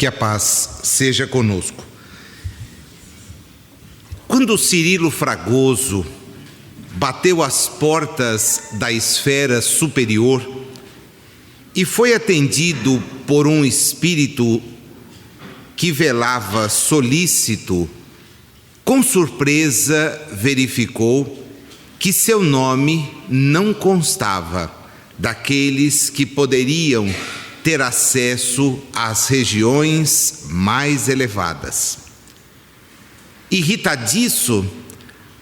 Que a paz seja conosco. Quando Cirilo Fragoso bateu às portas da esfera superior e foi atendido por um espírito que velava solícito, com surpresa verificou que seu nome não constava daqueles que poderiam ter acesso às regiões mais elevadas. Irritadiço,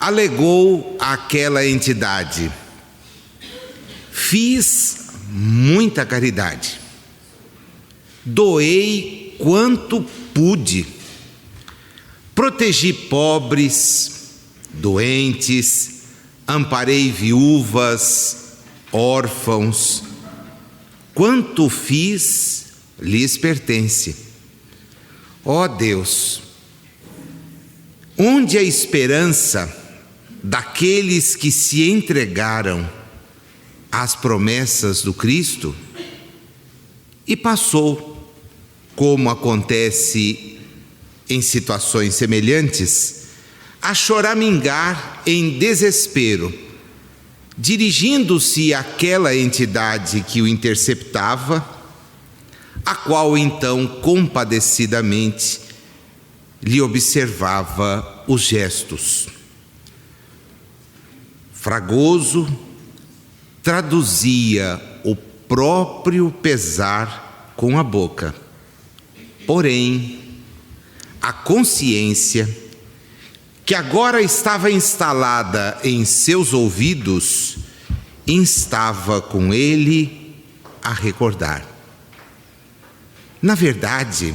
alegou àquela entidade: fiz muita caridade, doei quanto pude, protegi pobres, doentes, amparei viúvas, órfãos. Quanto fiz, lhes pertence. Ó Deus, onde a esperança daqueles que se entregaram às promessas do Cristo? E passou, como acontece em situações semelhantes, a choramingar em desespero, dirigindo-se àquela entidade que o interceptava, a qual então compadecidamente lhe observava os gestos. Fragoso traduzia o próprio pesar com a boca, porém a consciência, que agora estava instalada em seus ouvidos, instava com ele a recordar. Na verdade,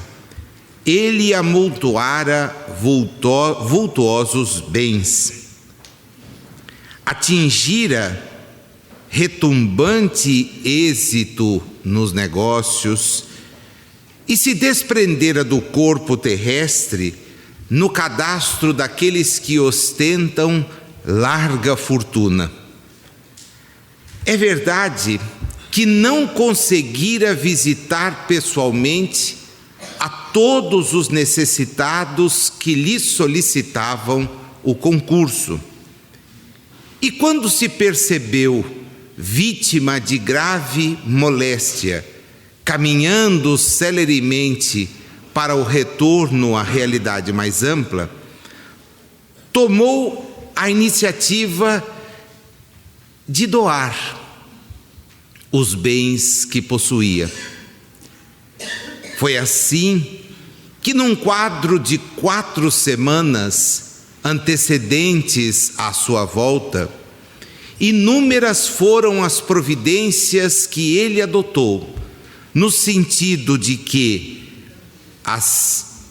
ele amontoara vultuosos bens, atingira retumbante êxito nos negócios e se desprendera do corpo terrestre no cadastro daqueles que ostentam larga fortuna. É verdade que não conseguira visitar pessoalmente a todos os necessitados que lhe solicitavam o concurso. E quando se percebeu vítima de grave moléstia, caminhando celeremente para o retorno à realidade mais ampla, tomou a iniciativa de doar os bens que possuía. Foi assim que, num quadro de 4 semanas antecedentes à sua volta, inúmeras foram as providências que ele adotou, no sentido de que as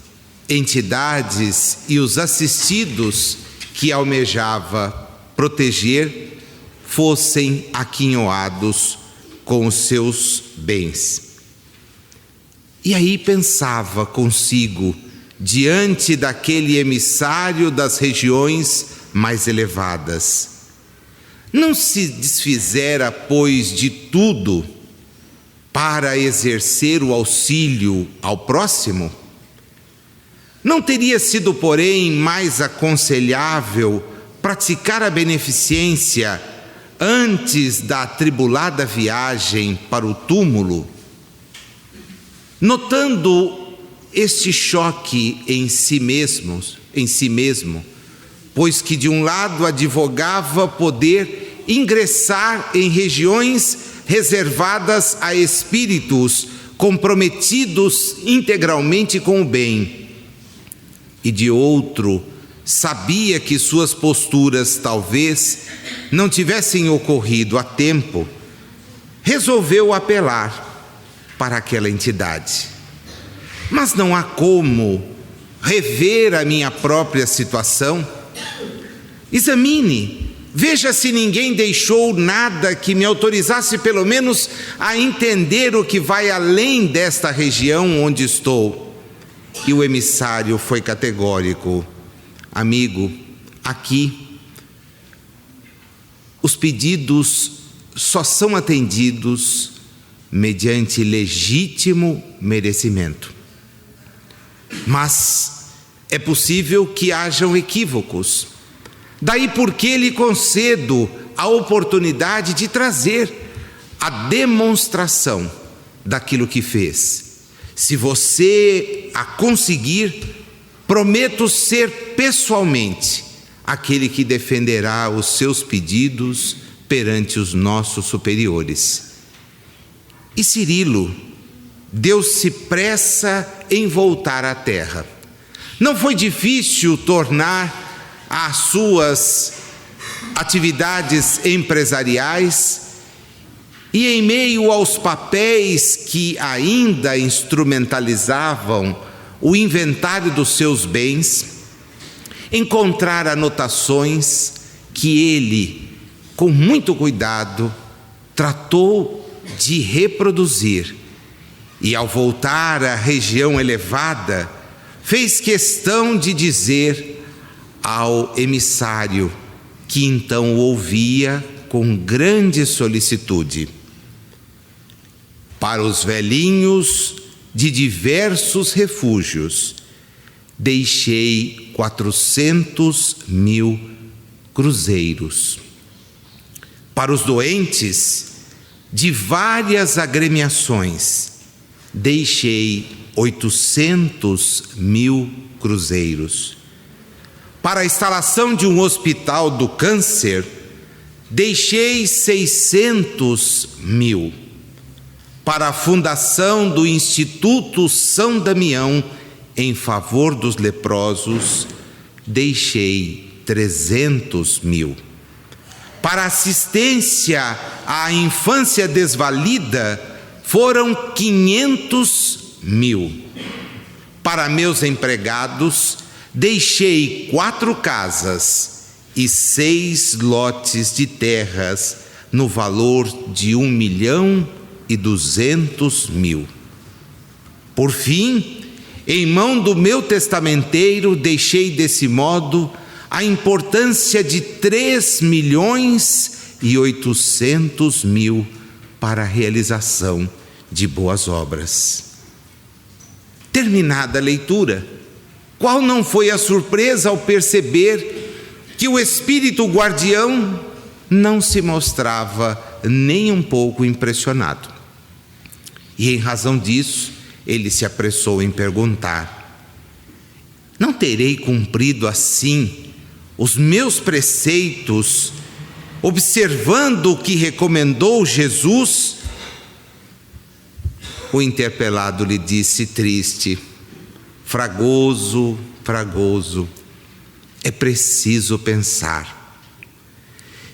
entidades e os assistidos que almejava proteger fossem aquinhoados com os seus bens. E aí pensava consigo, diante daquele emissário das regiões mais elevadas: não se desfizera, pois, de tudo para exercer o auxílio ao próximo? Não teria sido, porém, mais aconselhável praticar a beneficência antes da atribulada viagem para o túmulo? Notando este choque em si mesmo, pois que de um lado advogava poder ingressar em regiões reservadas a espíritos comprometidos integralmente com o bem, e de outro sabia que suas posturas talvez não tivessem ocorrido a tempo, resolveu apelar para aquela entidade. Mas não há como rever a minha própria situação? Examine, veja se ninguém deixou nada que me autorizasse pelo menos a entender o que vai além desta região onde estou. E o emissário foi categórico: amigo, aqui os pedidos só são atendidos mediante legítimo merecimento. Mas é possível que hajam equívocos. Daí porque lhe concedo a oportunidade de trazer a demonstração daquilo que fez. Se você a conseguir, prometo ser pessoalmente aquele que defenderá os seus pedidos perante os nossos superiores. E Cirilo, Deus se pressa em voltar à terra. Não foi difícil tornar as suas atividades empresariais e, em meio aos papéis que ainda instrumentalizavam o inventário dos seus bens, encontrar anotações que ele, com muito cuidado, tratou de reproduzir. E ao voltar à região elevada, fez questão de dizer ao emissário, que então o ouvia com grande solicitude: para os velhinhos de diversos refúgios, deixei 400.000 cruzeiros. Para os doentes de várias agremiações, deixei 800.000 cruzeiros. Para a instalação de um hospital do câncer, deixei 600.000. Para a fundação do Instituto São Damião em favor dos leprosos, deixei 300.000. Para assistência à infância desvalida, foram 500.000. Para meus empregados, deixei 4 casas e 6 lotes de terras no valor de 1.200.000. Por fim, em mão do meu testamenteiro, deixei desse modo a importância de 3.800.000 para a realização de boas obras. Terminada a leitura, qual não foi a surpresa ao perceber que o espírito guardião não se mostrava nem um pouco impressionado? E em razão disso, ele se apressou em perguntar: não terei cumprido assim os meus preceitos, observando o que recomendou Jesus? O interpelado lhe disse triste: Fragoso, é preciso pensar.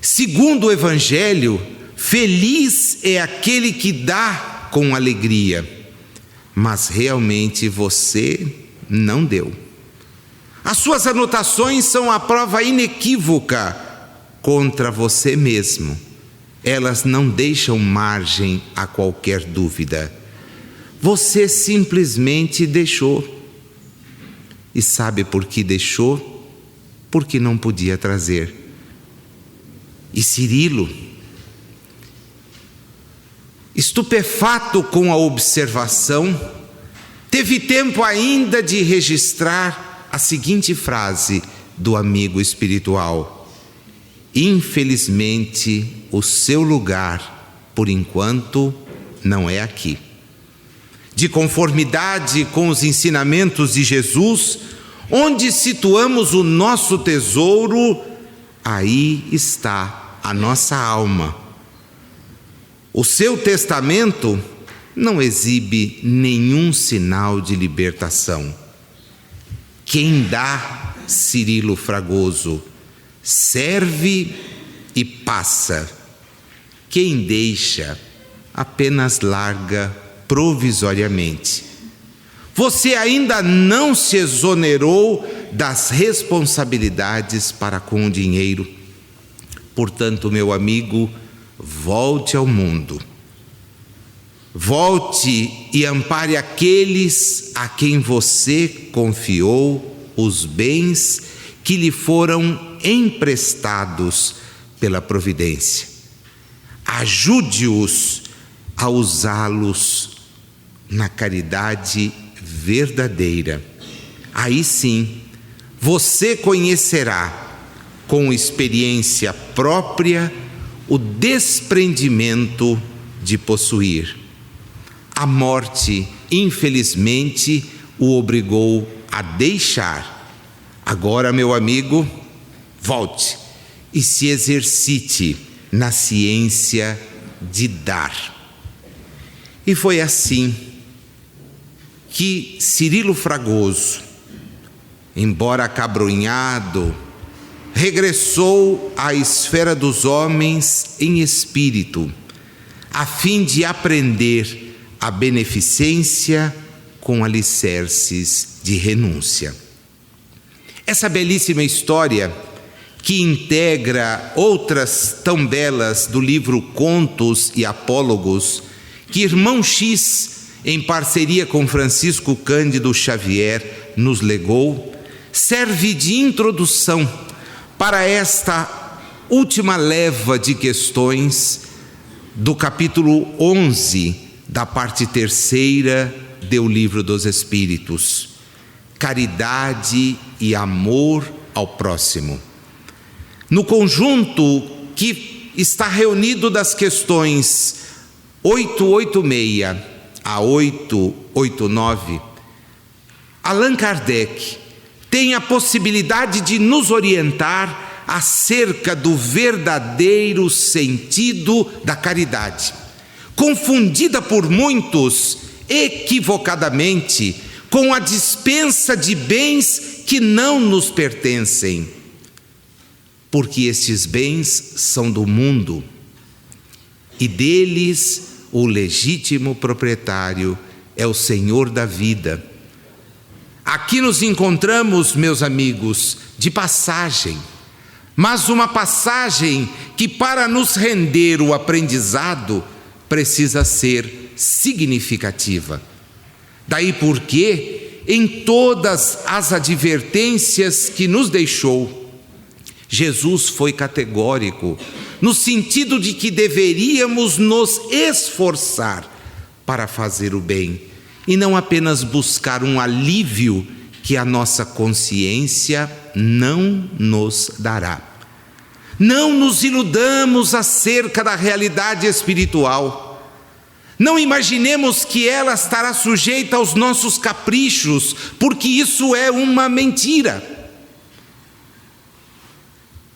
Segundo o Evangelho, feliz é aquele que dá com alegria, mas realmente você não deu. As suas anotações são a prova inequívoca contra você mesmo. Elas não deixam margem a qualquer dúvida. Você simplesmente deixou. E sabe por que deixou? Porque não podia trazer. E Cirilo, estupefato com a observação, teve tempo ainda de registrar a seguinte frase do amigo espiritual: infelizmente, o seu lugar, por enquanto, não é aqui. De conformidade com os ensinamentos de Jesus, onde situamos o nosso tesouro, aí está a nossa alma. O seu testamento não exibe nenhum sinal de libertação. Quem dá, Cirilo Fragoso, serve e passa. Quem deixa, apenas larga provisoriamente. Você ainda não se exonerou das responsabilidades para com o dinheiro. Portanto, meu amigo, volte ao mundo. Volte e ampare aqueles a quem você confiou os bens que lhe foram emprestados pela providência. Ajude-os a usá-los na caridade verdadeira. aí sim você conhecerá com experiência própria o desprendimento de possuir. A morte, infelizmente, o obrigou a deixar. Agora, meu amigo, volte e se exercite na ciência de dar. E foi assim que Cirilo Fragoso, embora acabrunhado, regressou à esfera dos homens em espírito, a fim de aprender a beneficência com alicerces de renúncia. Essa belíssima história, que integra outras tão belas do livro Contos e Apólogos, que Irmão X, em parceria com Francisco Cândido Xavier, nos legou, serve de introdução para esta última leva de questões do capítulo 11 da parte 3ª do Livro dos Espíritos: caridade e amor ao próximo. No conjunto que está reunido das questões 886 a 889, Allan Kardec tem a possibilidade de nos orientar acerca do verdadeiro sentido da caridade, confundida por muitos equivocadamente com a dispensa de bens que não nos pertencem, porque estes bens são do mundo e deles o legítimo proprietário é o Senhor da vida. Aqui nos encontramos, meus amigos, de passagem, mas uma passagem que, para nos render o aprendizado, precisa ser significativa. Daí porque, em todas as advertências que nos deixou, Jesus foi categórico, no sentido de que deveríamos nos esforçar para fazer o bem, e não apenas buscar um alívio que a nossa consciência não nos dará. Não nos iludamos acerca da realidade espiritual. Não imaginemos que ela estará sujeita aos nossos caprichos, porque isso é uma mentira.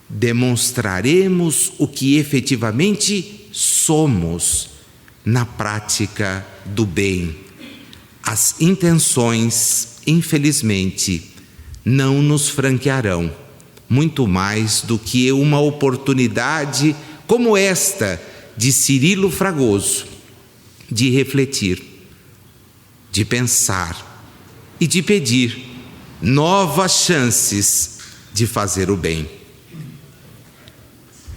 Demonstraremos o que efetivamente somos na prática do bem. As intenções, infelizmente, não nos franquearão muito mais do que uma oportunidade como esta de Cirilo Fragoso, de refletir, de pensar e de pedir novas chances de fazer o bem.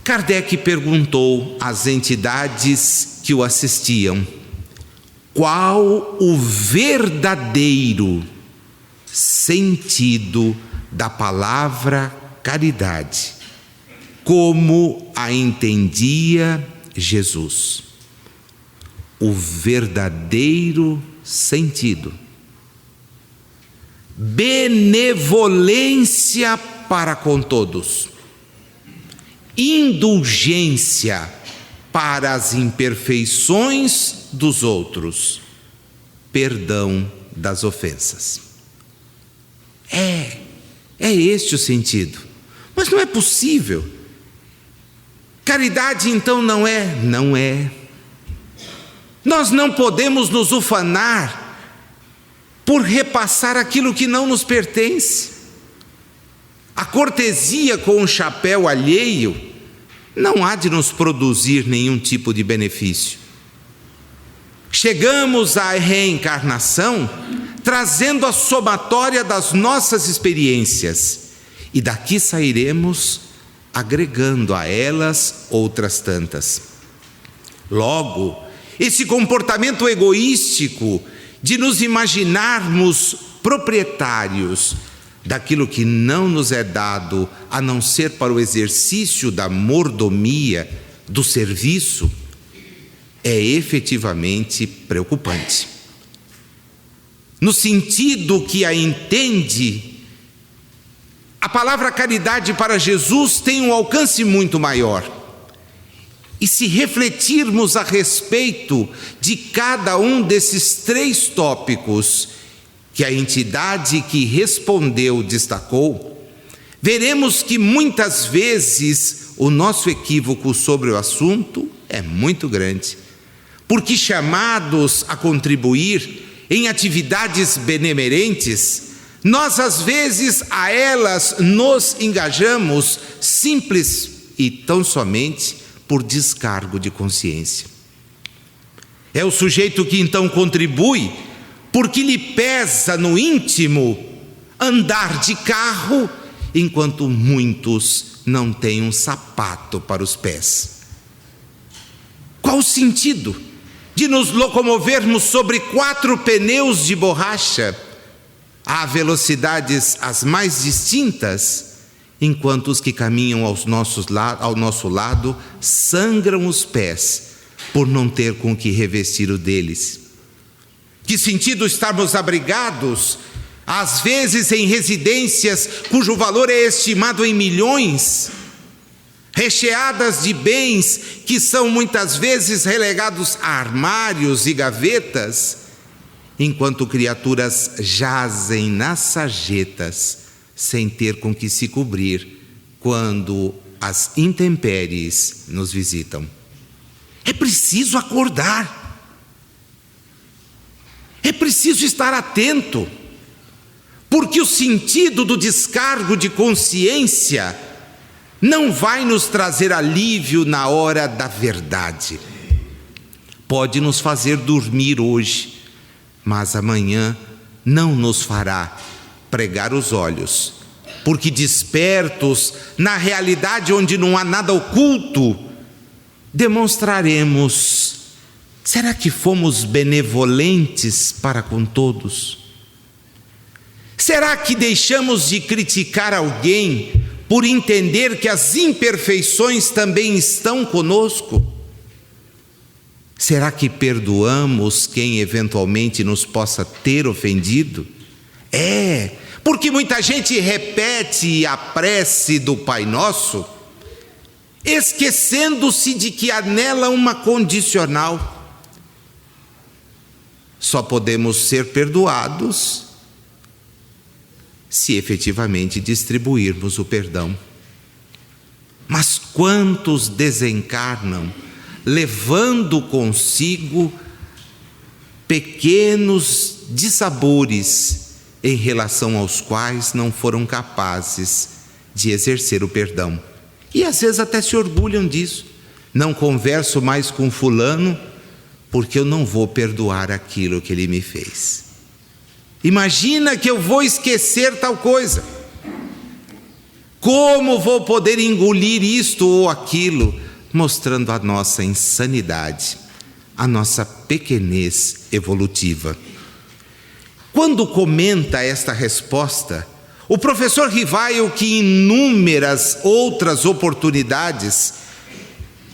Kardec perguntou às entidades que o assistiam qual o verdadeiro sentido da palavra caridade, como a entendia Jesus. O verdadeiro sentido: benevolência para com todos, indulgência para as imperfeições dos outros, perdão das ofensas. É este o sentido. Mas não é possível. Caridade então não é? Não é. Nós não podemos nos ufanar por repassar aquilo que não nos pertence. A cortesia com o chapéu alheio não há de nos produzir nenhum tipo de benefício. Chegamos à reencarnação trazendo a somatória das nossas experiências, e daqui sairemos agregando a elas outras tantas. Logo, esse comportamento egoístico de nos imaginarmos proprietários daquilo que não nos é dado, a não ser para o exercício da mordomia, do serviço, é efetivamente preocupante. no sentido que a entende, a palavra caridade para Jesus tem um alcance muito maior. E se refletirmos a respeito de cada um desses 3 tópicos que a entidade que respondeu destacou, veremos que muitas vezes o nosso equívoco sobre o assunto é muito grande, porque chamados a contribuir em atividades benemerentes, nós às vezes a elas nos engajamos simples e tão somente por descargo de consciência. É o sujeito que então contribui porque lhe pesa no íntimo andar de carro, enquanto muitos não têm um sapato para os pés. Qual o sentido de nos locomovermos sobre 4 pneus de borracha a velocidades as mais distintas, enquanto os que caminham ao nosso lado sangram os pés por não ter com que revestir o deles? Que sentido estarmos abrigados, às vezes em residências cujo valor é estimado em milhões, recheadas de bens que são muitas vezes relegados a armários e gavetas, enquanto criaturas jazem nas sarjetas sem ter com que se cobrir quando as intempéries nos visitam? É preciso acordar. É preciso estar atento, porque o sentido do descargo de consciência não vai nos trazer alívio na hora da verdade. Pode nos fazer dormir hoje, mas amanhã não nos fará pregar os olhos, porque despertos na realidade onde não há nada oculto, demonstraremos: será que fomos benevolentes para com todos? Será que deixamos de criticar alguém por entender que as imperfeições também estão conosco? Será que perdoamos quem eventualmente nos possa ter ofendido? Porque muita gente repete a prece do Pai Nosso, esquecendo-se de que há nela uma condicional. Só podemos ser perdoados se efetivamente distribuirmos o perdão. Mas quantos desencarnam levando consigo pequenos dissabores em relação aos quais não foram capazes de exercer o perdão? E às vezes até se orgulham disso. Não converso mais com fulano porque eu não vou perdoar aquilo que ele me fez. Imagina que eu vou esquecer tal coisa. Como vou poder engolir isto ou aquilo? Mostrando a nossa insanidade, a nossa pequenez evolutiva. Quando comenta esta resposta, o professor Rivaio, que em inúmeras outras oportunidades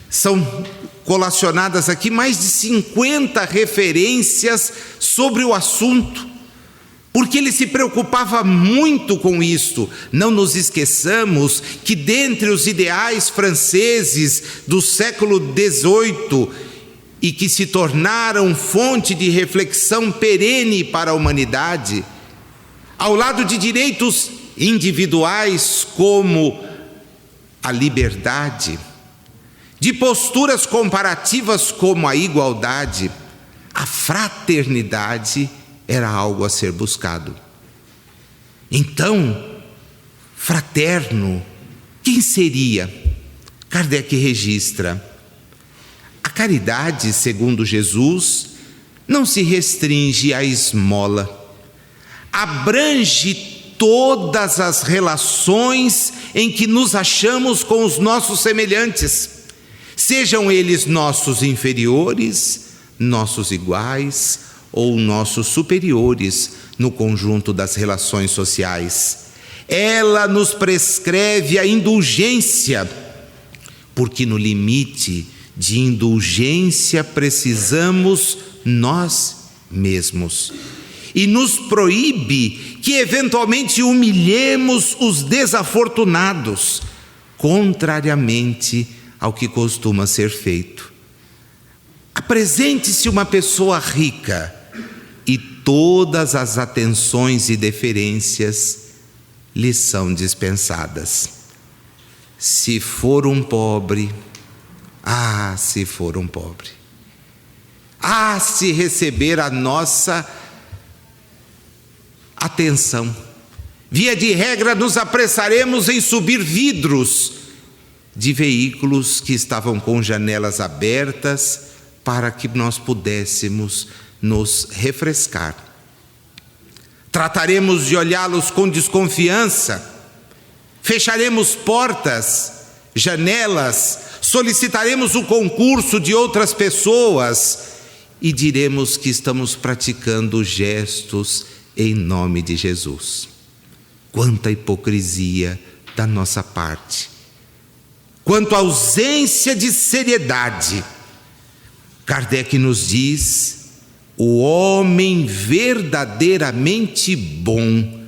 são colacionadas aqui mais de 50 referências sobre o assunto, porque ele se preocupava muito com isto. Não nos esqueçamos que dentre os ideais franceses do século XVIII e que se tornaram fonte de reflexão perene para a humanidade, ao lado de direitos individuais como a liberdade, de posturas comparativas como a igualdade, a fraternidade era algo a ser buscado. Então, fraterno, quem seria? Kardec registra: a caridade, segundo Jesus, não se restringe à esmola, abrange todas as relações em que nos achamos com os nossos semelhantes, sejam eles nossos inferiores, nossos iguais ou nossos superiores no conjunto das relações sociais. Ela nos prescreve a indulgência, porque no limite de indulgência precisamos nós mesmos. e nos proíbe que eventualmente humilhemos os desafortunados, contrariamente ao que costuma ser feito. Apresente-se uma pessoa rica e todas as atenções e deferências lhe são dispensadas. Se for um pobre, se for um pobre, se receber a nossa atenção. Via de regra, nos apressaremos em subir vidros de veículos que estavam com janelas abertas para que nós pudéssemos nos refrescar. Trataremos de olhá-los com desconfiança, fecharemos portas, janelas, solicitaremos o concurso de outras pessoas e diremos que estamos praticando gestos em nome de Jesus. Quanta hipocrisia da nossa parte, quanto ausência de seriedade. Kardec nos diz: o homem verdadeiramente bom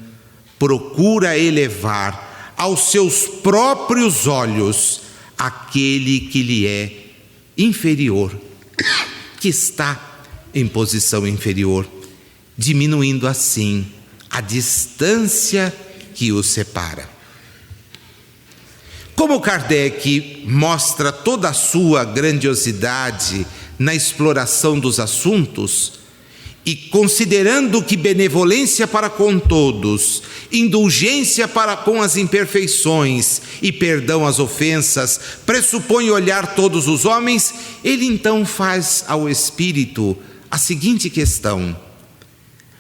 procura elevar aos seus próprios olhos aquele que lhe é inferior, que está em posição inferior, diminuindo assim a distância que os separa. Como Kardec mostra toda a sua grandiosidade na exploração dos assuntos, e considerando que benevolência para com todos, indulgência para com as imperfeições e perdão às ofensas pressupõe olhar todos os homens, ele então faz ao espírito a seguinte questão: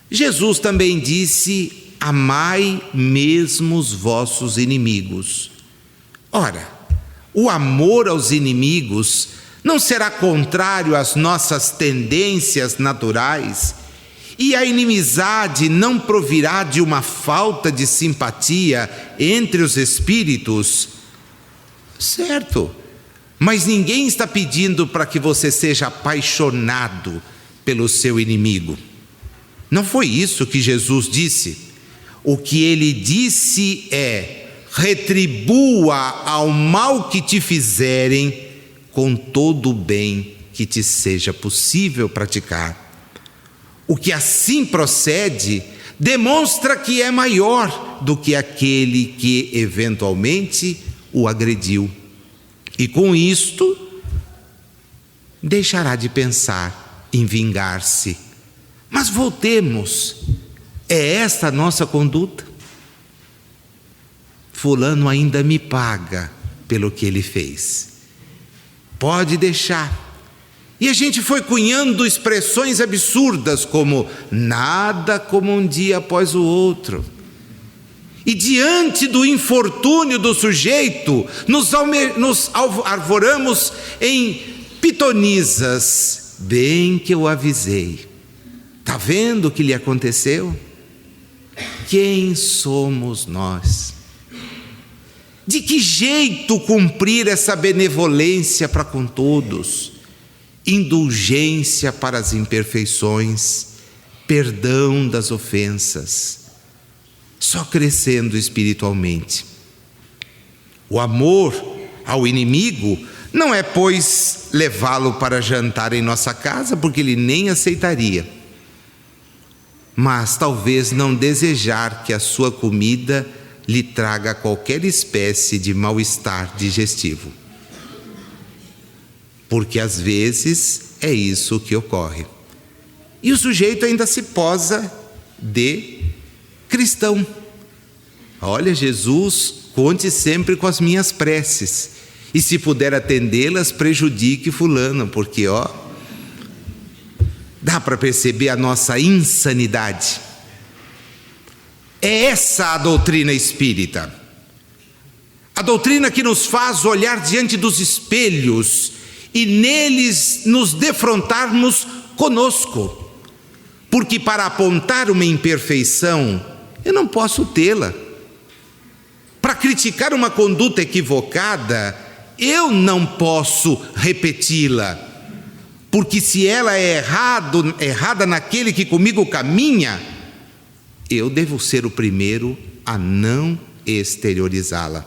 Jesus também disse: amai mesmo os vossos inimigos. Ora, o amor aos inimigos não será contrário às nossas tendências naturais? E a inimizade não provirá de uma falta de simpatia entre os espíritos? Certo, mas ninguém está pedindo para que você seja apaixonado pelo seu inimigo. Não foi isso que Jesus disse. O que ele disse é: retribua ao mal que te fizerem com todo o bem que te seja possível praticar. O que assim procede demonstra que é maior do que aquele que eventualmente o agrediu. E com isto, deixará de pensar em vingar-se. Mas voltemos, é esta a nossa conduta? Fulano ainda me paga pelo que ele fez. Pode deixar. E a gente foi cunhando expressões absurdas como nada como um dia após o outro. E diante do infortúnio do sujeito, nos arvoramos em pitonisas. Bem que eu avisei. Está vendo o que lhe aconteceu? Quem somos nós? De que jeito cumprir essa benevolência para com todos? Indulgência para as imperfeições, perdão das ofensas, só crescendo espiritualmente. O amor ao inimigo não é, pois, levá-lo para jantar em nossa casa, porque ele nem aceitaria, mas talvez não desejar que a sua comida lhe traga qualquer espécie de mal-estar digestivo. Porque às vezes é isso que ocorre. E o sujeito ainda se posa de cristão. Olha, Jesus, conte sempre com as minhas preces. E se puder atendê-las, prejudique fulano, porque dá para perceber a nossa insanidade. É essa a doutrina espírita. A doutrina que nos faz olhar diante dos espelhos e neles nos defrontarmos conosco. Porque para apontar uma imperfeição, eu não posso tê-la. Para criticar uma conduta equivocada, eu não posso repeti-la. Porque se ela é errada naquele que comigo caminha, eu devo ser o primeiro a não exteriorizá-la.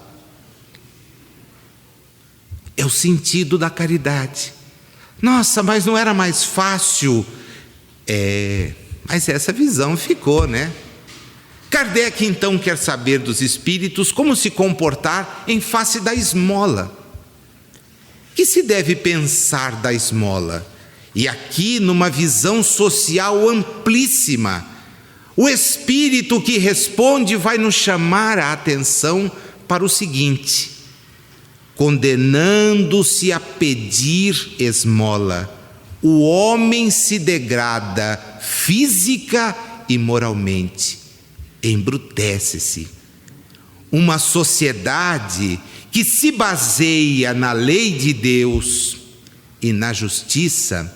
É o sentido da caridade. Nossa, mas não era mais fácil? Mas essa visão ficou, né? Kardec então quer saber dos espíritos como se comportar em face da esmola. Que se deve pensar da esmola? E aqui, numa visão social amplíssima, o espírito que responde vai nos chamar a atenção para o seguinte: condenando-se a pedir esmola, o homem se degrada física e moralmente, embrutece-se. Uma sociedade que se baseia na lei de Deus e na justiça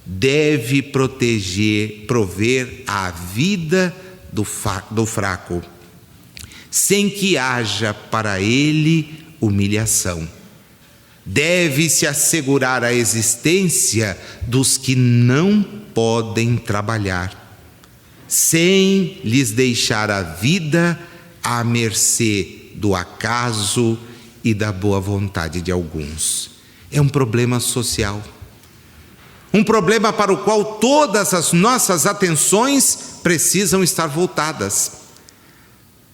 deve prover a vida do fraco, sem que haja para ele humilhação. Deve-se assegurar a existência dos que não podem trabalhar, sem lhes deixar a vida à mercê do acaso e da boa vontade de alguns. É um problema social, um problema para o qual todas as nossas atenções precisam estar voltadas,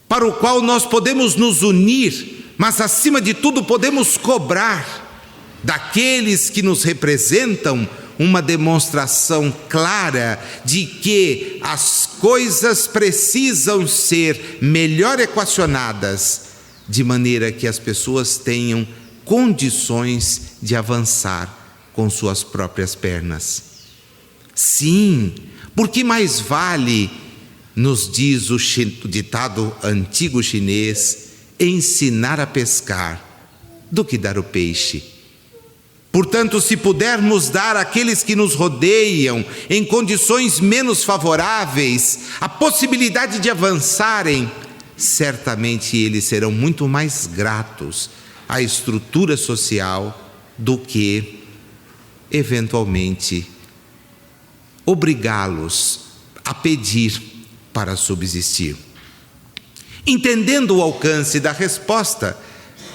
para o qual nós podemos nos unir, mas acima de tudo podemos cobrar daqueles que nos representam uma demonstração clara de que as coisas precisam ser melhor equacionadas, de maneira que as pessoas tenham condições de avançar com suas próprias pernas. Sim, porque mais vale, nos diz o ditado antigo chinês, ensinar a pescar do que dar o peixe. Portanto, se pudermos dar àqueles que nos rodeiam, em condições menos favoráveis, a possibilidade de avançarem, certamente eles serão muito mais gratos à estrutura social do que, eventualmente, obrigá-los a pedir para subsistir. Entendendo o alcance da resposta,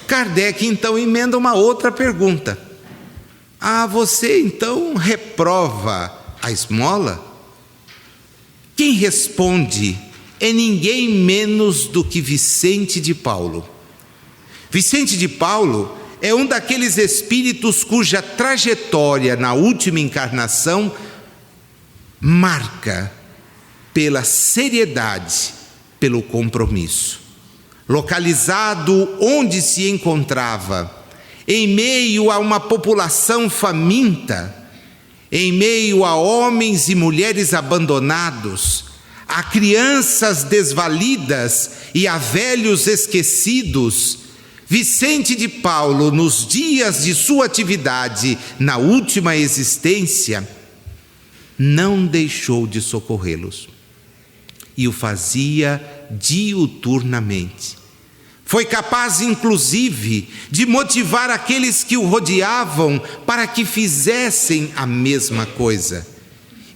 Kardec então emenda uma outra pergunta. Você então reprova a esmola? Quem responde é ninguém menos do que Vicente de Paulo. Vicente de Paulo é um daqueles espíritos cuja trajetória na última encarnação marca pela seriedade, pelo compromisso. Localizado onde se encontrava, em meio a uma população faminta, em meio a homens e mulheres abandonados, a crianças desvalidas e a velhos esquecidos, Vicente de Paulo, nos dias de sua atividade na última existência, não deixou de socorrê-los e o fazia diuturnamente. Foi capaz, inclusive, de motivar aqueles que o rodeavam para que fizessem a mesma coisa.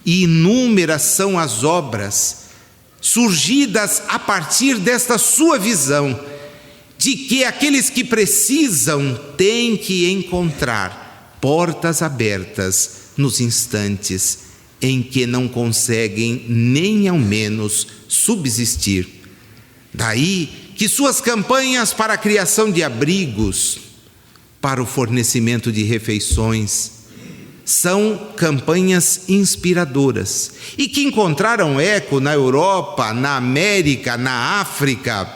E inúmeras são as obras surgidas a partir desta sua visão, de que aqueles que precisam têm que encontrar portas abertas nos instantes em que não conseguem nem ao menos subsistir. Daí que suas campanhas para a criação de abrigos, para o fornecimento de refeições, são campanhas inspiradoras e que encontraram eco na Europa, na América, na África.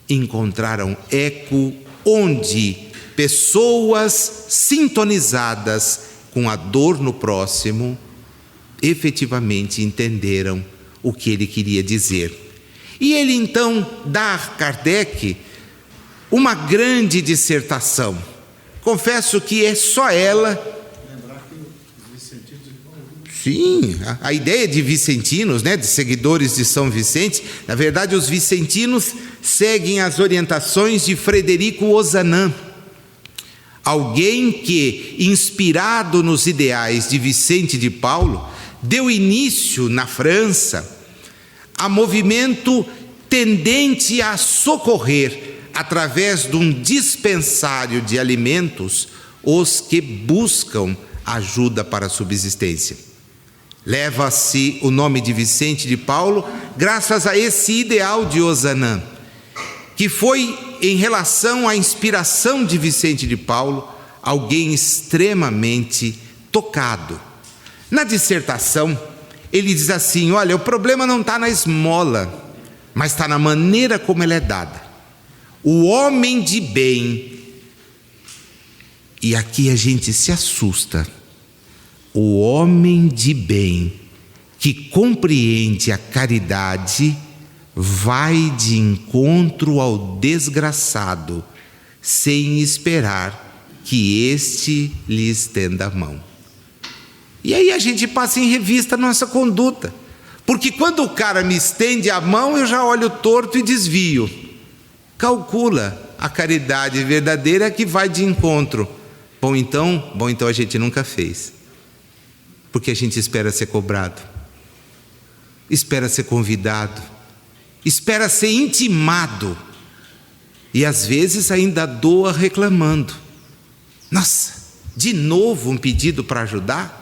Encontraram eco onde pessoas sintonizadas com a dor no próximo efetivamente entenderam o que ele queria dizer. E ele então dá a Kardec uma grande dissertação. Confesso que é só ela. Lembrar que os vicentinos... Sim, a ideia de vicentinos, de seguidores de São Vicente, na verdade os vicentinos seguem as orientações de Frederico Ozanam, alguém que, inspirado nos ideais de Vicente de Paulo, deu início na França há movimento tendente a socorrer, através de um dispensário de alimentos, os que buscam ajuda para a subsistência. Leva-se o nome de Vicente de Paulo graças a esse ideal de Ozanam, que foi, em relação à inspiração de Vicente de Paulo, alguém extremamente tocado. Na dissertação, ele diz assim: olha, o problema não está na esmola, mas está na maneira como ela é dada. O homem de bem, e aqui a gente se assusta, o homem de bem que compreende a caridade vai de encontro ao desgraçado, sem esperar que este lhe estenda a mão. E aí a gente passa em revista a nossa conduta, porque quando o cara me estende a mão, eu já olho torto e desvio. Calcula a caridade verdadeira que vai de encontro. Bom, então a gente nunca fez, porque a gente espera ser cobrado, espera ser convidado, espera ser intimado, e às vezes ainda doa reclamando. Nossa, de novo um pedido para ajudar?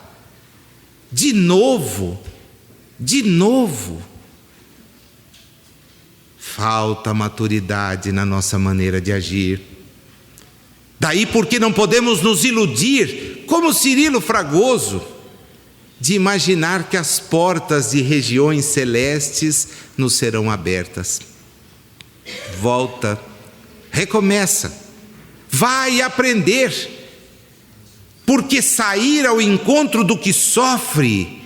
De novo. Falta maturidade na nossa maneira de agir. Daí porque não podemos nos iludir, como Cirilo Fragoso, de imaginar que as portas de regiões celestes nos serão abertas. Volta, recomeça, vai aprender, porque sair ao encontro do que sofre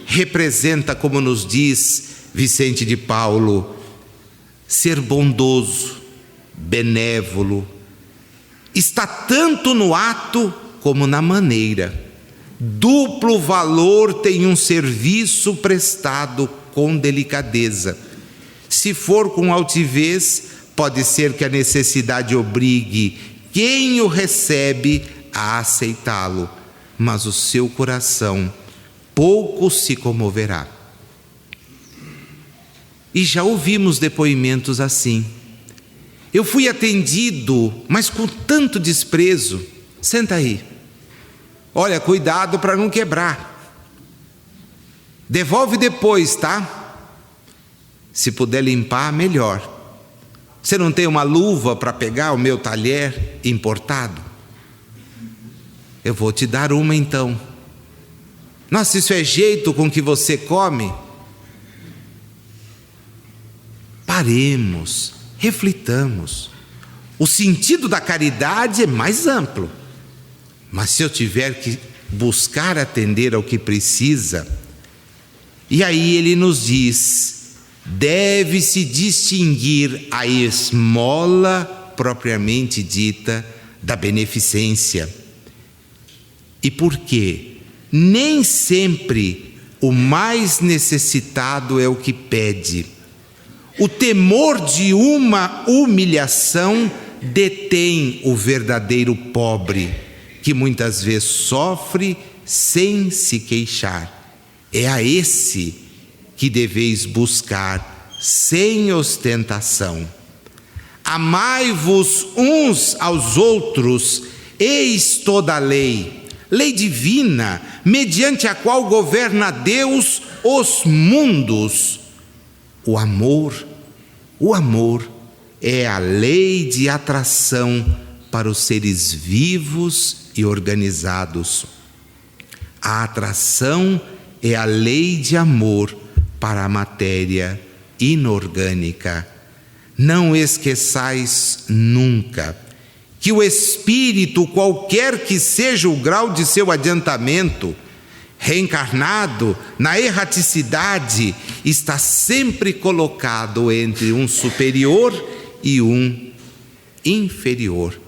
representa, como nos diz Vicente de Paulo, ser bondoso, benévolo. Está tanto no ato como na maneira. Duplo valor tem um serviço prestado com delicadeza. Se for com altivez, pode ser que a necessidade obrigue quem o recebe a aceitá-lo, mas o seu coração pouco se comoverá. E já ouvimos depoimentos assim. Eu fui atendido, mas com tanto desprezo. Senta aí. Olha, cuidado para não quebrar. Devolve depois, tá? Se puder limpar, melhor. Você não tem uma luva para pegar o meu talher importado? Eu vou te dar uma então. Nossa, isso é jeito com que você come? Paremos, reflitamos. O sentido da caridade é mais amplo. Mas se eu tiver que buscar atender ao que precisa, e aí ele nos diz: deve-se distinguir a esmola propriamente dita da beneficência. E por quê? Nem sempre o mais necessitado é o que pede. O temor de uma humilhação detém o verdadeiro pobre, que muitas vezes sofre sem se queixar. É a esse que deveis buscar sem ostentação. Amai-vos uns aos outros, eis toda a lei divina, mediante a qual governa Deus os mundos. O amor é a lei de atração para os seres vivos e organizados. A atração é a lei de amor para a matéria inorgânica. Não esqueçais nunca que o espírito, qualquer que seja o grau de seu adiantamento, reencarnado na erraticidade, está sempre colocado entre um superior e um inferior.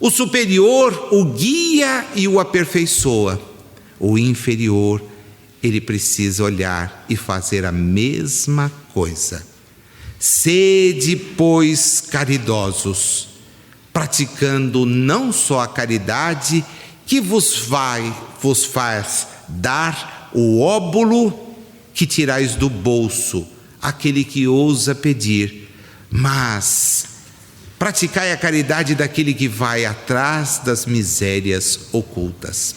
O superior o guia e o aperfeiçoa. O inferior, ele precisa olhar e fazer a mesma coisa. Sede, pois, caridosos, praticando não só a caridade que vos faz dar o óbolo que tirais do bolso aquele que ousa pedir, mas praticai a caridade daquele que vai atrás das misérias ocultas.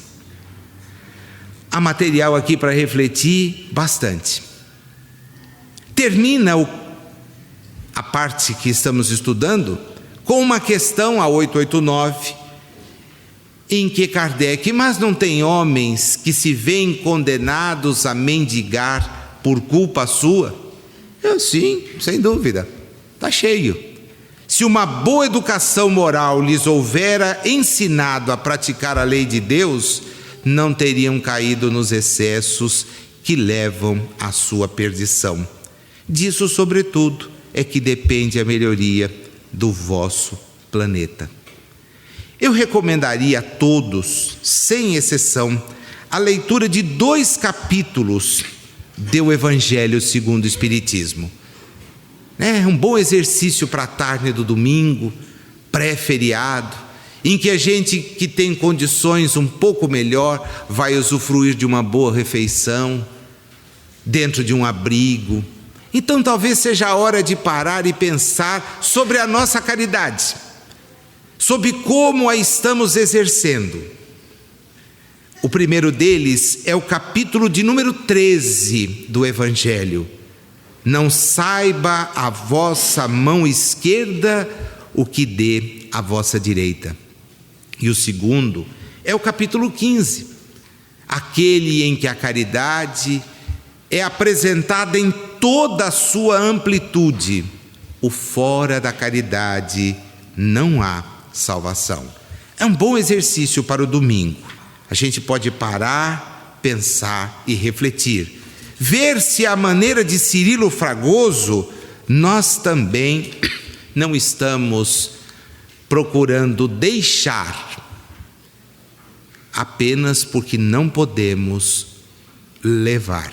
Há material aqui para refletir bastante. Termina a parte que estamos estudando com uma questão, a 889, em que Kardec: mas não tem homens que se veem condenados a mendigar por culpa sua? Sim, sem dúvida, está cheio. Se uma boa educação moral lhes houvera ensinado a praticar a lei de Deus, não teriam caído nos excessos que levam à sua perdição. Disso, sobretudo, é que depende a melhoria do vosso planeta. Eu recomendaria a todos, sem exceção, a leitura de 2 capítulos do Evangelho segundo o Espiritismo. É um bom exercício para a tarde do domingo, pré-feriado, em que a gente que tem condições um pouco melhor vai usufruir de uma boa refeição, dentro de um abrigo. Então talvez seja a hora de parar e pensar sobre a nossa caridade, sobre como a estamos exercendo. O primeiro deles é o capítulo de número 13 do Evangelho. Não saiba a vossa mão esquerda o que dê a vossa direita. E o segundo é o capítulo 15, aquele em que a caridade é apresentada em toda a sua amplitude. O fora da caridade não há salvação. É um bom exercício para o domingo. A gente pode parar, pensar e refletir. Ver se à maneira de Cirilo Fragoso, nós também não estamos procurando deixar apenas porque não podemos levar.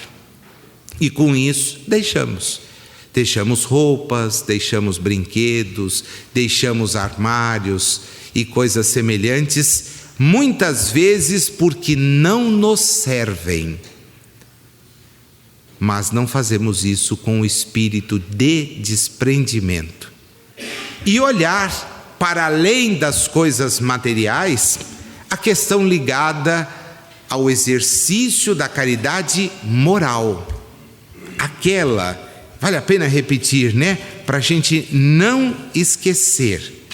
E com isso deixamos roupas, deixamos brinquedos, deixamos armários e coisas semelhantes, muitas vezes porque não nos servem. Mas não fazemos isso com o espírito de desprendimento. E olhar para além das coisas materiais, a questão ligada ao exercício da caridade moral. Aquela, vale a pena repetir, né? Para a gente não esquecer.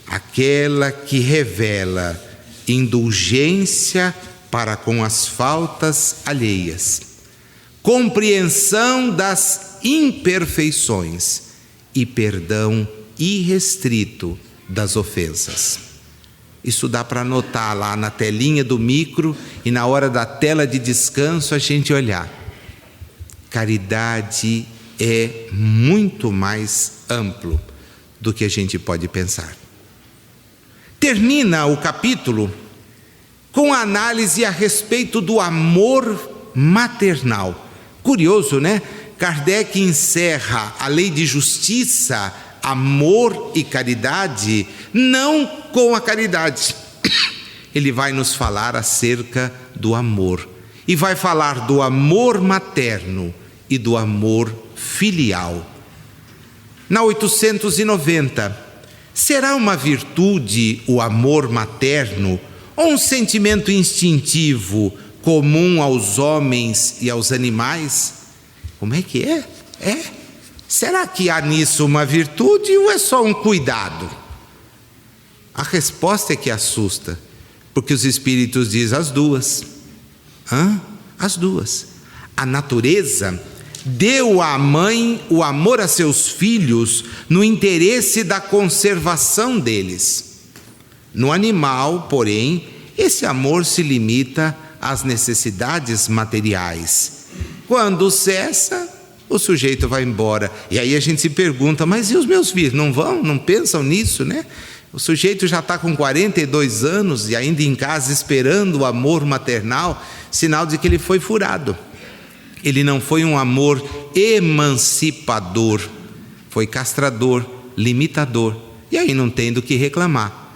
Aquela que revela indulgência para com as faltas alheias, compreensão das imperfeições e perdão irrestrito das ofensas. Isso dá para anotar lá na telinha do micro e na hora da tela de descanso a gente olhar. Caridade é muito mais amplo do que a gente pode pensar. Termina o capítulo com a análise a respeito do amor maternal. Curioso, né? Kardec encerra a lei de justiça, amor e caridade, não com a caridade. Ele vai nos falar acerca do amor. E vai falar do amor materno e do amor filial. Na 890, será uma virtude o amor materno ou um sentimento instintivo comum aos homens e aos animais? Como é que é? Será que há nisso uma virtude ou é só um cuidado? A resposta é que assusta, porque os espíritos dizem as duas. As duas. A natureza deu à mãe o amor a seus filhos no interesse da conservação deles. No animal, porém, esse amor se limita às necessidades materiais. Quando cessa, o sujeito vai embora. E aí a gente se pergunta, mas e os meus filhos? Não vão? Não pensam nisso, né? O sujeito já está com 42 anos e ainda em casa esperando o amor maternal, sinal de que ele foi furado. Ele não foi um amor emancipador, foi castrador, limitador. E aí não tem do que reclamar,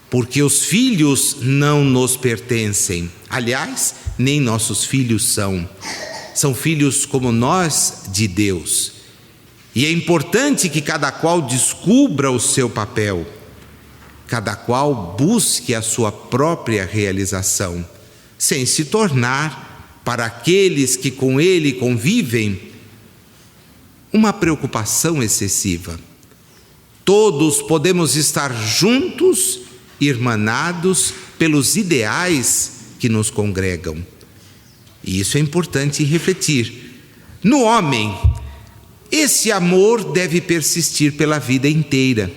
porque os filhos não nos pertencem. Aliás, nem nossos filhos são. são filhos como nós de Deus. E é importante que cada qual descubra o seu papel, cada qual busque a sua própria realização, sem se tornar, para aqueles que com ele convivem, uma preocupação excessiva. Todos podemos estar juntos, irmanados pelos ideais que nos congregam. E isso é importante refletir. No homem, esse amor deve persistir pela vida inteira,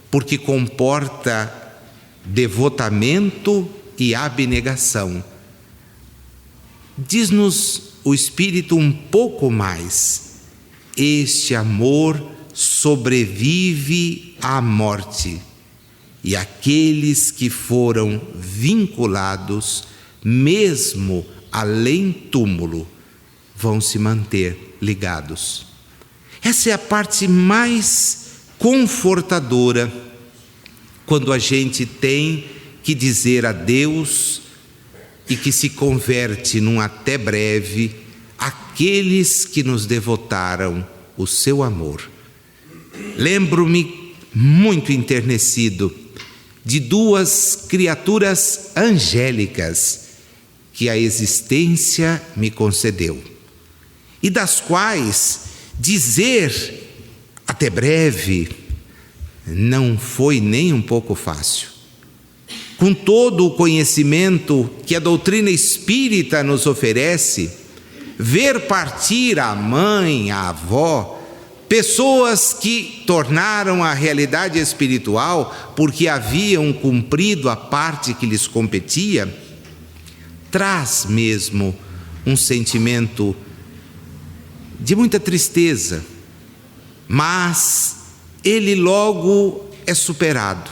porque comporta devotamento e abnegação. Diz-nos o Espírito um pouco mais: este amor sobrevive à morte, e aqueles que foram vinculados, mesmo além túmulo, vão se manter ligados. Essa é a parte mais confortadora, quando a gente tem que dizer adeus e que se converte num até breve aqueles que nos devotaram o seu amor. Lembro-me muito enternecido de duas criaturas angélicas que a existência me concedeu, e das quais dizer até breve não foi nem um pouco fácil. Com todo o conhecimento que a doutrina espírita nos oferece, ver partir a mãe, a avó, pessoas que tornaram a realidade espiritual porque haviam cumprido a parte que lhes competia, traz mesmo um sentimento de muita tristeza, mas ele logo é superado,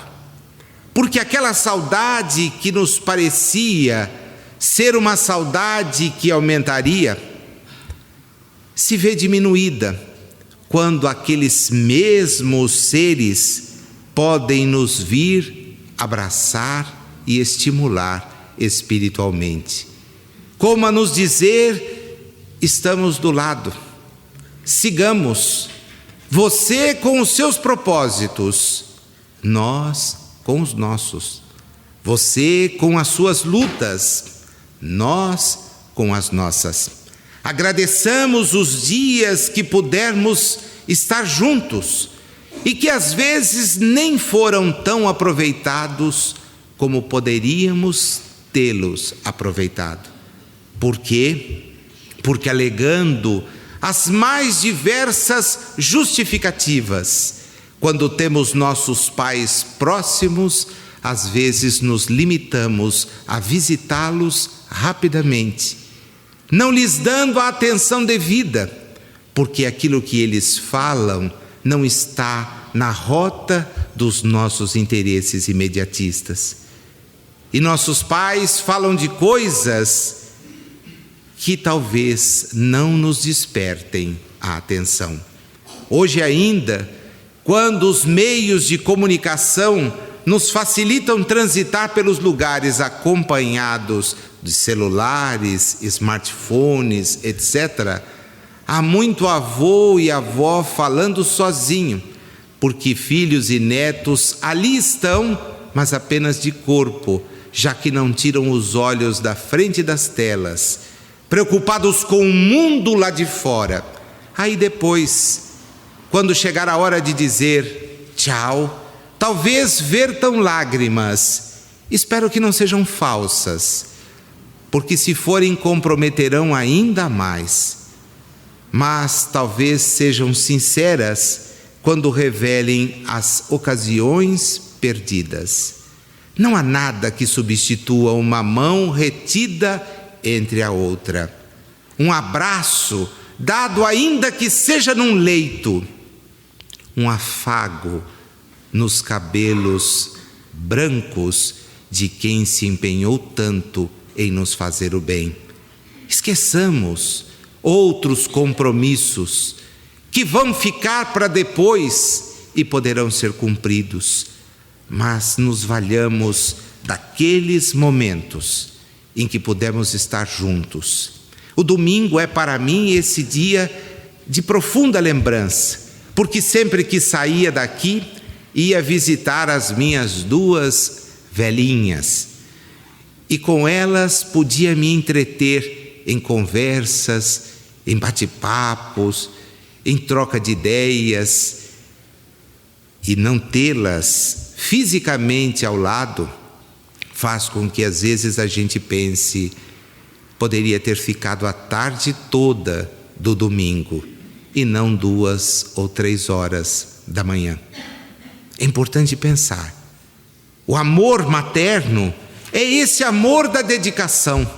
porque aquela saudade que nos parecia ser uma saudade que aumentaria, se vê diminuída quando aqueles mesmos seres podem nos vir abraçar e estimular espiritualmente, como a nos dizer: estamos do lado, sigamos, você com os seus propósitos, nós com os nossos, você com as suas lutas, nós com as nossas. Agradeçamos os dias que pudermos estar juntos e que às vezes nem foram tão aproveitados como poderíamos tê-los aproveitado. Por quê? Porque alegando as mais diversas justificativas, quando temos nossos pais próximos, às vezes nos limitamos a visitá-los rapidamente, não lhes dando a atenção devida, porque aquilo que eles falam não está na rota dos nossos interesses imediatistas. E nossos pais falam de coisas que talvez não nos despertem a atenção. Hoje ainda, quando os meios de comunicação nos facilitam transitar pelos lugares acompanhados de celulares, smartphones, etc., há muito avô e avó falando sozinho, porque filhos e netos ali estão, mas apenas de corpo, já que não tiram os olhos da frente das telas, preocupados com o mundo lá de fora. Aí depois, quando chegar a hora de dizer tchau, talvez vertam lágrimas. Espero que não sejam falsas, porque se forem comprometerão ainda mais. Mas talvez sejam sinceras quando revelem as ocasiões perdidas. Não há nada que substitua uma mão retida entre a outra, um abraço dado ainda que seja num leito, um afago nos cabelos brancos de quem se empenhou tanto em nos fazer o bem. Esqueçamos outros compromissos que vão ficar para depois e poderão ser cumpridos, mas nos valhamos daqueles momentos em que pudemos estar juntos. O domingo é para mim esse dia de profunda lembrança, porque sempre que saía daqui, ia visitar as minhas 2 velhinhas, e com elas podia me entreter em conversas, em bate-papos, em troca de ideias, e não tê-las fisicamente ao lado faz com que às vezes a gente pense: poderia ter ficado a tarde toda do domingo e não 2 ou 3 horas da manhã. É importante pensar. O amor materno é esse amor da dedicação,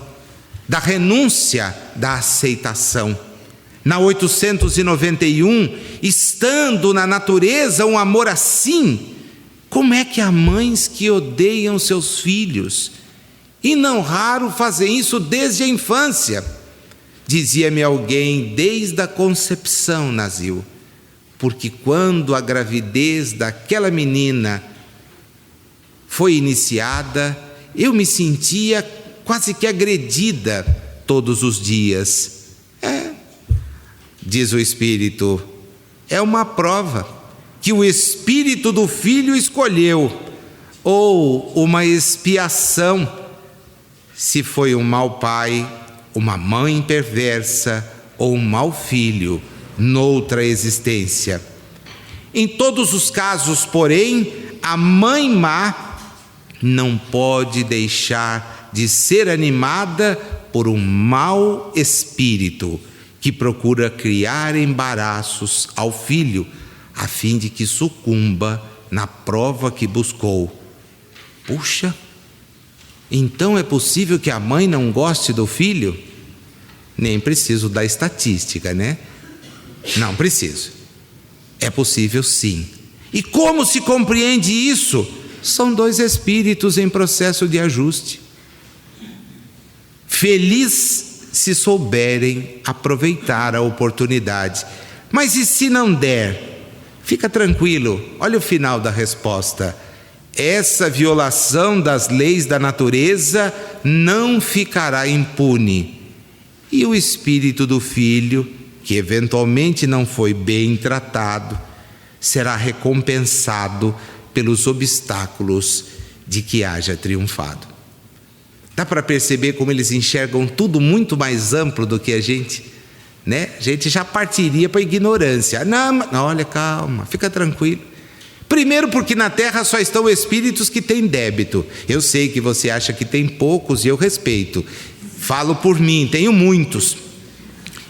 da renúncia, da aceitação. Na 891, estando na natureza um amor assim, como é que há mães que odeiam seus filhos? E não raro fazem isso desde a infância. Dizia-me alguém, desde a concepção, Nazil, porque quando a gravidez daquela menina foi iniciada, eu me sentia quase que agredida todos os dias. Diz o Espírito, é uma prova que o Espírito do Filho escolheu, ou uma expiação, se foi um mau pai, uma mãe perversa ou um mau filho noutra existência. Em todos os casos, porém, a mãe má não pode deixar de ser animada por um mau espírito que procura criar embaraços ao filho, a fim de que sucumba na prova que buscou. Puxa, então é possível que a mãe não goste do filho? Nem preciso da estatística, né? Não preciso. É possível sim. E como se compreende isso? São 2 espíritos em processo de ajuste. Feliz se souberem aproveitar a oportunidade. Mas e se não der? Fica tranquilo, olha o final da resposta. Essa violação das leis da natureza não ficará impune. E o espírito do filho, que eventualmente não foi bem tratado, será recompensado pelos obstáculos de que haja triunfado. Dá para perceber como eles enxergam tudo muito mais amplo do que a gente, né? A gente já partiria para a ignorância. Não, olha, calma, fica tranquilo. Primeiro porque na Terra só estão espíritos que têm débito. Eu sei que você acha que tem poucos e eu respeito. Falo por mim, tenho muitos.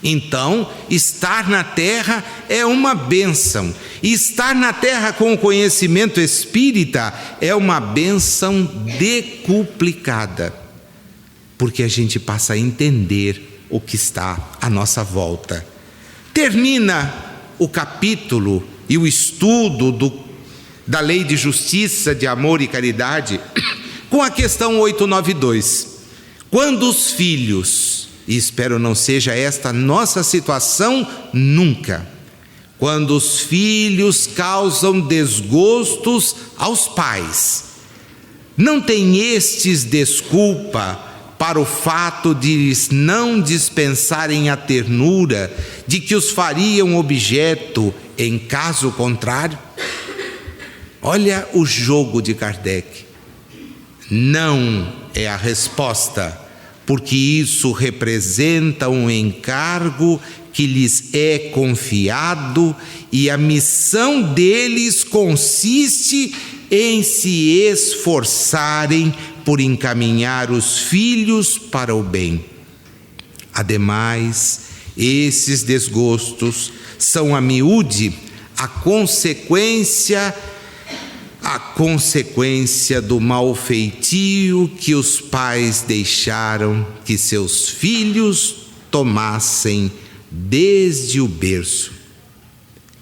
Então, estar na Terra é uma bênção. E estar na Terra com o conhecimento espírita é uma bênção decuplicada. Porque a gente passa a entender o que está à nossa volta. Termina o capítulo e o estudo da lei de justiça, de amor e caridade com a questão 892. Quando os filhos, e espero não seja esta nossa situação nunca, quando os filhos causam desgostos aos pais, não tem estes desculpa para o fato de não dispensarem a ternura de que os fariam objeto em caso contrário? Olha o jogo de Kardec. Não é a resposta, porque isso representa um encargo que lhes é confiado e a missão deles consiste em se esforçarem por encaminhar os filhos para o bem. Ademais, esses desgostos são a miúde a consequência do mau feitio que os pais deixaram que seus filhos tomassem desde o berço.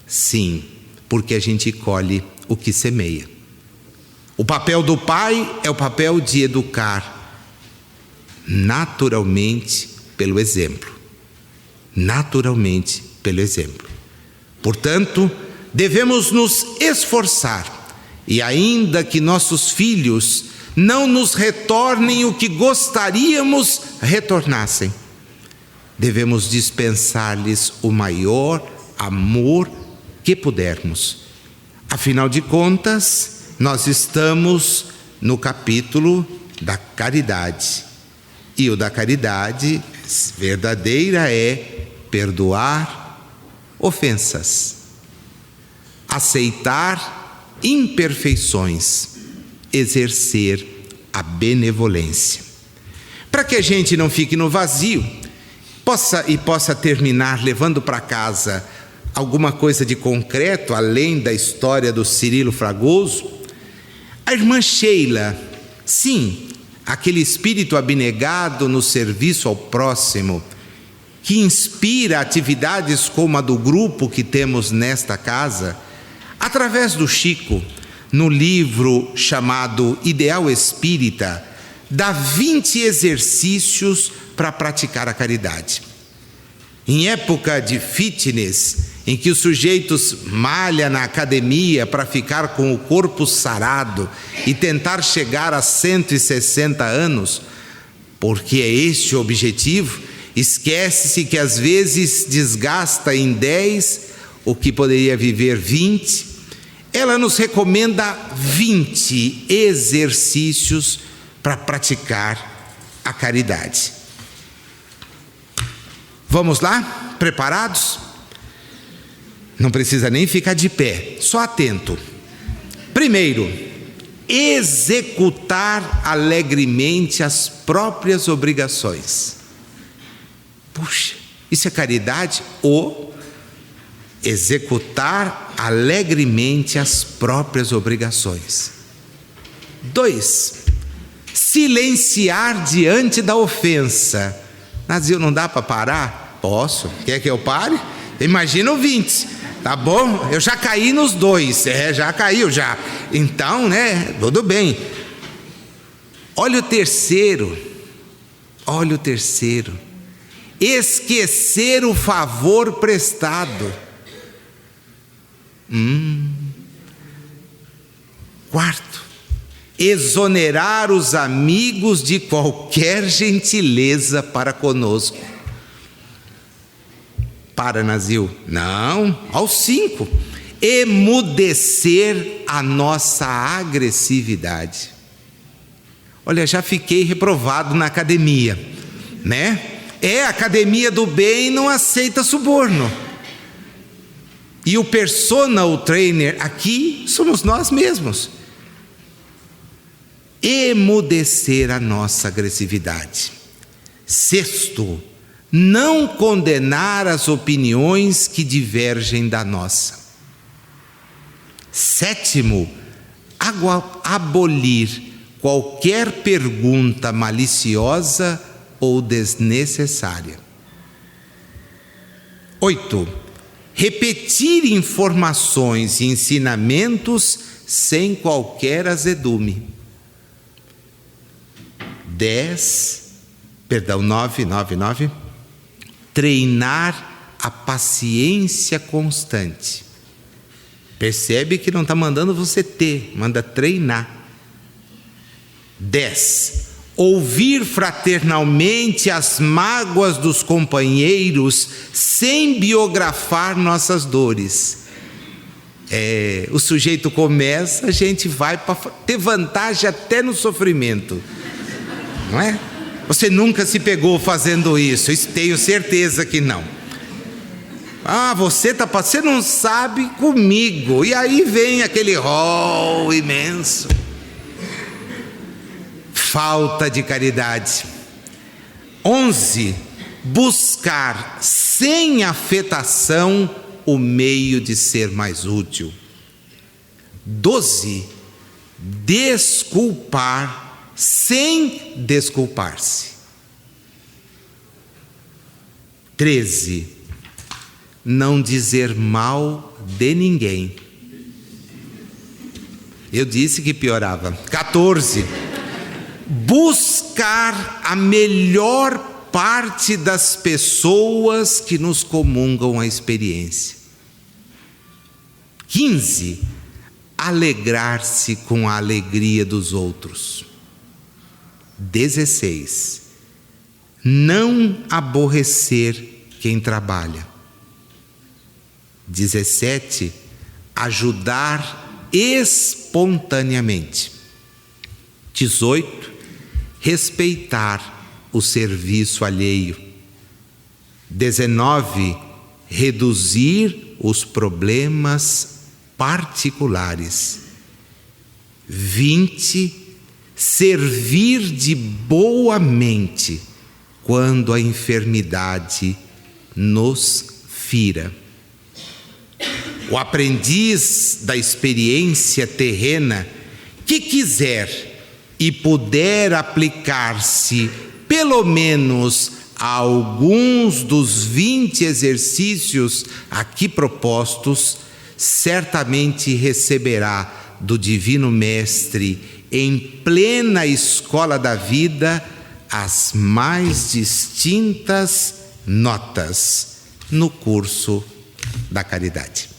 Sim, porque a gente colhe o que semeia. O papel do pai é o papel de educar, naturalmente pelo exemplo. Naturalmente pelo exemplo. Portanto, devemos nos esforçar, e ainda que nossos filhos não nos retornem o que gostaríamos retornassem, devemos dispensar-lhes o maior amor que pudermos. Afinal de contas, nós estamos no capítulo da caridade. E o da caridade verdadeira é perdoar ofensas, aceitar imperfeições, exercer a benevolência. Para que a gente não fique no vazio, possa terminar levando para casa alguma coisa de concreto, além da história do Cirilo Fragoso, a irmã Sheila, sim, aquele espírito abnegado no serviço ao próximo, que inspira atividades como a do grupo que temos nesta casa, através do Chico, no livro chamado Ideal Espírita, dá 20 exercícios para praticar a caridade. Em época de fitness, em que os sujeitos malham na academia para ficar com o corpo sarado e tentar chegar a 160 anos, porque é este o objetivo, esquece-se que às vezes desgasta em 10 o que poderia viver 20. Ela nos recomenda 20 exercícios para praticar a caridade. Vamos lá? Preparados? Não precisa nem ficar de pé, só atento. Primeiro, executar alegremente as próprias obrigações. Puxa, isso é caridade? Ou executar alegremente as próprias obrigações. 2, silenciar diante da ofensa. Nazil, não dá para parar? Posso. Quer que eu pare? Imagina o 20. Tá bom? Eu já caí nos 2. Já caiu já. Então, tudo bem. Olha o terceiro. Esquecer o favor prestado. 4, exonerar os amigos de qualquer gentileza para conosco. Para, Nazil. Não, ao 5, emudecer a nossa agressividade. Olha, já fiquei reprovado na academia, a academia do bem não aceita suborno. E o personal trainer aqui somos nós mesmos. Emudecer a nossa agressividade. 6, não condenar as opiniões que divergem da nossa. 7, abolir qualquer pergunta maliciosa ou desnecessária. 8, repetir informações e ensinamentos sem qualquer azedume. 9. Treinar a paciência constante. Percebe que não está mandando você ter, manda treinar. 10. Ouvir fraternalmente as mágoas dos companheiros sem biografar nossas dores. O sujeito começa, a gente vai para ter vantagem até no sofrimento, não é? Você nunca se pegou fazendo isso? Tenho certeza que não. Você não sabe comigo. E aí vem aquele rol imenso. Falta de caridade. 11, buscar sem afetação o meio de ser mais útil. 12, desculpar sem desculpar-se. 13, não dizer mal de ninguém. Eu disse que piorava. 14, buscar a melhor parte das pessoas que nos comungam a experiência. 15, alegrar-se com a alegria dos outros. 16, não aborrecer quem trabalha. 17, ajudar espontaneamente. 18, respeitar o serviço alheio. 19, reduzir os problemas particulares. 20, servir de boa mente quando a enfermidade nos fira. O aprendiz da experiência terrena que quiser e puder aplicar-se pelo menos a alguns dos 20 exercícios aqui propostos, certamente receberá do Divino Mestre, em plena escola da vida, as mais distintas notas no curso da caridade.